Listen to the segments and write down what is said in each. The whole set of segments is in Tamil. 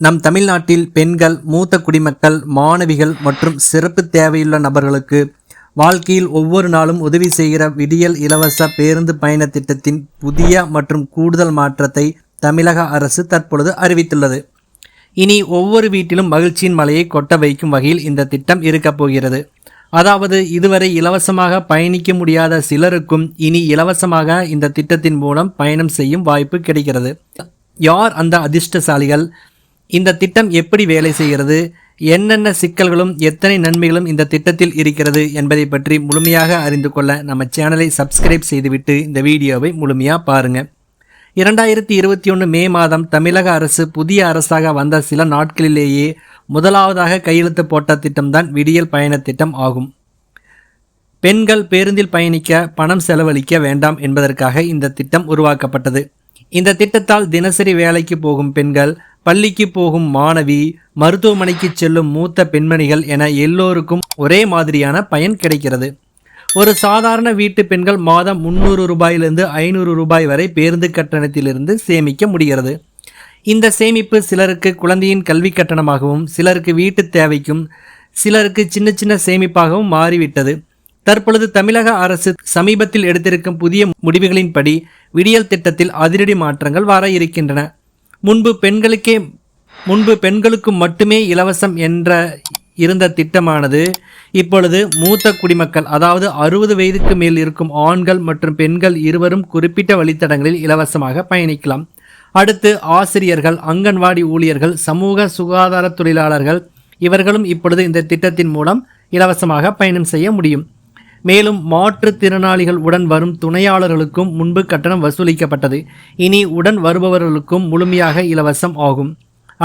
நம் தமிழ்நாட்டில் பெண்கள், மூத்த குடிமக்கள், மாணவிகள் மற்றும் சிறப்பு தேவையுள்ள நபர்களுக்கு வாழ்க்கையில் ஒவ்வொரு நாளும் உதவி செய்கிற விடியல் இலவச பேருந்து பயண திட்டத்தின் புதிய மற்றும் கூடுதல் மாற்றத்தை தமிழக அரசு தற்பொழுது அறிவித்துள்ளது. இனி ஒவ்வொரு வீட்டிலும் மகிழ்ச்சியின் மலையை கொட்ட வைக்கும் வகையில் இந்த திட்டம் இருக்கப் போகிறது. அதாவது இதுவரை இலவசமாக பயணிக்க முடியாத சிலருக்கும் இனி இலவசமாக இந்த திட்டத்தின் மூலம் பயணம் செய்யும் வாய்ப்பு கிடைக்கிறது. யார் அந்த அதிர்ஷ்டசாலிகள்? இந்த திட்டம் எப்படி வேலை செய்கிறது, என்னென்ன சிக்கல்களும் எத்தனை நன்மைகளும் இந்த திட்டத்தில் இருக்கிறது என்பதை பற்றி முழுமையாக அறிந்து கொள்ள நம்ம சேனலை சப்ஸ்கிரைப் செய்துவிட்டு இந்த வீடியோவை முழுமையாக பாருங்கள். 2021 மே மாதம் தமிழக அரசு புதிய அரசாக வந்த சில நாட்களிலேயே முதலாவதாக கையெழுத்து போட்ட திட்டம்தான் விடியல் பயண திட்டம் ஆகும். பெண்கள் பேருந்தில் பயணிக்க பணம் செலவழிக்க வேண்டாம் என்பதற்காக இந்த திட்டம் உருவாக்கப்பட்டது. இந்த திட்டத்தால் தினசரி வேலைக்கு போகும் பெண்கள், பள்ளிக்கு போகும் மாணவி, மருத்துவமனைக்கு செல்லும் மூத்த பெண்மணிகள் என எல்லோருக்கும் ஒரே மாதிரியான பயன் கிடைக்கிறது. ஒரு சாதாரண வீட்டு பெண்கள் மாதம் 300 ரூபாயிலிருந்து 500 ரூபாய் வரை பேருந்து கட்டணத்திலிருந்து சேமிக்க முடிகிறது. இந்த சேமிப்பு சிலருக்கு குழந்தையின் கல்வி கட்டணமாகவும், சிலருக்கு வீட்டு தேவைக்கும், சிலருக்கு சின்ன சின்ன சேமிப்பாகவும் மாறிவிட்டது. தற்பொழுது தமிழக அரசு சமீபத்தில் எடுத்திருக்கும் புதிய முடிவுகளின்படி விடியல் திட்டத்தில் அதிரடி மாற்றங்கள் வர இருக்கின்றன. முன்பு பெண்களுக்கு மட்டுமே இலவசம் என்ற இருந்த திட்டமானது இப்பொழுது மூத்த குடிமக்கள், அதாவது 60 வயதுக்கு மேல் இருக்கும் ஆண்கள் மற்றும் பெண்கள் இருவரும் குறிப்பிட்ட வழித்தடங்களில் இலவசமாக பயணிக்கலாம். அடுத்து ஆசிரியர்கள், அங்கன்வாடி ஊழியர்கள், சமூக சுகாதார தொழிலாளர்கள் இவர்களும் இப்பொழுது இந்த திட்டத்தின் மூலம் இலவசமாக பயணம் செய்ய முடியும். மேலும் மாற்றுத்திறனாளிகள் உடன் வரும் துணையாளர்களுக்கும் முன்பு கட்டணம் வசூலிக்கப்பட்டது. இனி உடன் வருபவர்களுக்கும் முழுமையாக இலவசம் ஆகும்.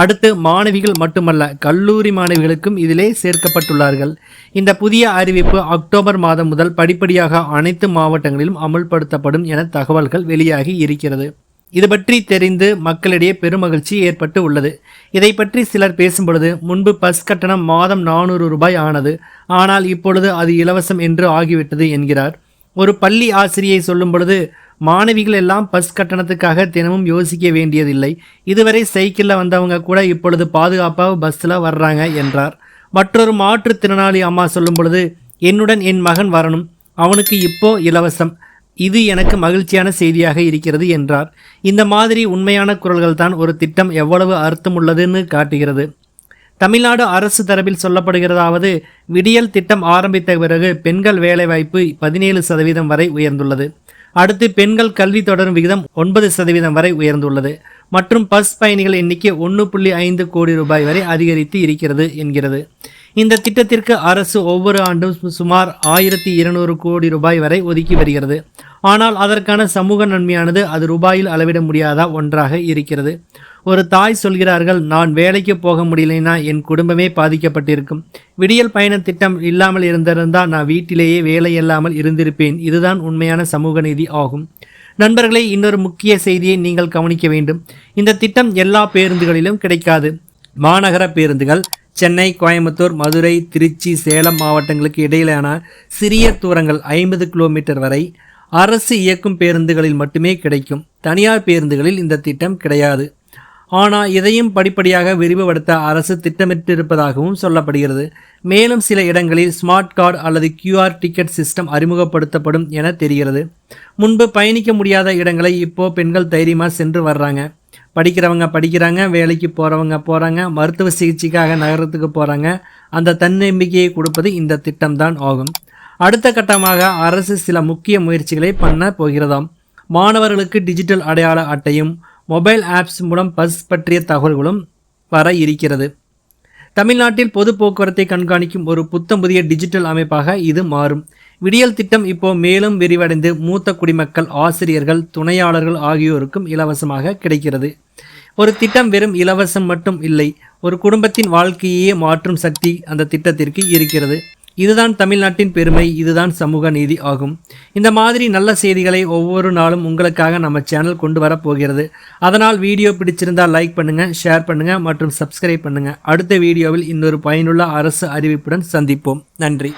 அடுத்து மாணவிகள் மட்டுமல்ல, கல்லூரி மாணவிகளுக்கும் இதிலே சேர்க்கப்பட்டுள்ளார்கள். இந்த புதிய அறிவிப்பு அக்டோபர் மாதம் முதல் படிப்படியாக அனைத்து மாவட்டங்களிலும் அமுல்படுத்தப்படும் என தகவல்கள் வெளியாகி இருக்கிறது. இது பற்றி தெரிந்து மக்களிடையே பெருமகிழ்ச்சி ஏற்பட்டு உள்ளது. இதை பற்றி சிலர் பேசும்பொழுது, முன்பு பஸ் கட்டணம் மாதம் 400 ரூபாய் ஆனது, ஆனால் இப்பொழுது அது இலவசம் என்று ஆகிவிட்டது என்கிறார். ஒரு பள்ளி ஆசிரியை சொல்லும் பொழுது, மாணவிகள் எல்லாம் பஸ் கட்டணத்துக்காக தினமும் யோசிக்க வேண்டியதில்லை, இதுவரை சைக்கிளில் வந்தவங்க கூட இப்பொழுது பாதுகாப்பாக பஸ்ஸில் வர்றாங்க என்றார். மற்றொரு மாற்றுத்திறனாளி அம்மா சொல்லும் பொழுது, என்னுடன் என் மகன் வரணும், அவனுக்கு இப்போ இலவசம், இது எனக்கு மகிழ்ச்சியான செய்தியாக இருக்கிறது என்றார். இந்த மாதிரி உண்மையான குரல்கள் தான் ஒரு திட்டம் எவ்வளவு அர்த்தம் உள்ளதுன்னு காட்டுகிறது. தமிழ்நாடு அரசு தரப்பில் சொல்லப்படுகிறதாவது, விடியல் திட்டம் ஆரம்பித்த பிறகு பெண்கள் வேலைவாய்ப்பு 17% வரை உயர்ந்துள்ளது. அடுத்து பெண்கள் கல்வி தொடரும் விகிதம் 9% வரை உயர்ந்துள்ளது. மற்றும் பஸ் பயணிகள் எண்ணிக்கை 1.5 கோடி ரூபாய் வரை அதிகரித்து இருக்கிறது என்கிறது. இந்த திட்டத்திற்கு அரசு ஒவ்வொரு ஆண்டும் சுமார் 1200 கோடி ரூபாய் வரை ஒதுக்கி வருகிறது. ஆனால் அதற்கான சமூக நன்மையானது அது ரூபாயில் அளவிட முடியாத ஒன்றாக இருக்கிறது. ஒரு தாய் சொல்கிறார்கள், நான் வேலைக்கு போக முடியலைன்னா என் குடும்பமே பாதிக்கப்பட்டிருக்கும், விடியல் பயண திட்டம் இல்லாமல் இருந்திருந்தால் நான் வீட்டிலேயே வேலை இல்லாமல் இருந்திருப்பேன். இதுதான் உண்மையான சமூக நீதி ஆகும். நண்பர்களே, இன்னொரு முக்கிய செய்தியை நீங்கள் கவனிக்க வேண்டும். இந்த திட்டம் எல்லா பேருந்துகளிலும் கிடைக்காது. மாநகர பேருந்துகள் சென்னை, கோயம்புத்தூர், மதுரை, திருச்சி, சேலம் மாவட்டங்களுக்கு இடையிலான சிறிய தூரங்கள் 50 கிலோமீட்டர் வரை அரசு இயக்கும் பேருந்துகளில் மட்டுமே கிடைக்கும். தனியார் பேருந்துகளில் இந்த திட்டம் கிடையாது. ஆனால் இதையும் படிப்படியாக விரிவுபடுத்த அரசு திட்டமிட்டிருப்பதாகவும் சொல்லப்படுகிறது. மேலும் சில இடங்களில் ஸ்மார்ட் கார்டு அல்லது QR டிக்கெட் சிஸ்டம் அறிமுகப்படுத்தப்படும் என தெரிகிறது. முன்பு பயணிக்க முடியாத இடங்களை இப்போ பெண்கள் தைரியமாக சென்று வர்றாங்க. படிக்கிறவங்க படிக்கிறாங்க, வேலைக்கு போகிறாங்க, மருத்துவ சிகிச்சைக்காக நகரத்துக்கு போகிறாங்க. அந்த தன்னம்பிக்கையை கொடுப்பது இந்த திட்டம்தான் ஆகும். அடுத்த கட்டமாக அரசு சில முக்கிய முயற்சிகளை பண்ண போகிறதாம். மாணவர்களுக்கு டிஜிட்டல் அடையாள அட்டையும் மொபைல் ஆப்ஸ் மூலம் பஸ் பற்றிய தகவல்களும் வர இருக்கிறது. தமிழ்நாட்டில் பொது போக்குவரத்தை கண்காணிக்கும் ஒரு புதிய டிஜிட்டல் அமைப்பாக இது மாறும். விடியல் திட்டம் இப்போ மேலும் விரிவடைந்து மூத்த குடிமக்கள், ஆசிரியர்கள், துணையாளர்கள் ஆகியோருக்கும் இலவசமாக கிடைக்கிறது. ஒரு திட்டம் வெறும் இலவசம் மட்டும் இல்லை, ஒரு குடும்பத்தின் வாழ்க்கையே மாற்றும் சக்தி அந்த திட்டத்திற்கு இருக்கிறது. இதுதான் தமிழ்நாட்டின் பெருமை, இதுதான் சமூக நீதி ஆகும். இந்த மாதிரி நல்ல செய்திகளை ஒவ்வொரு நாளும் உங்களுக்காக நம்ம சேனல் கொண்டு வர போகிறது. அதனால் வீடியோ பிடிச்சிருந்தால் லைக் பண்ணுங்கள், ஷேர் பண்ணுங்கள் மற்றும் சப்ஸ்கிரைப் பண்ணுங்கள். அடுத்த வீடியோவில் இன்னொரு பயனுள்ள அரசு அறிவிப்புடன் சந்திப்போம். நன்றி.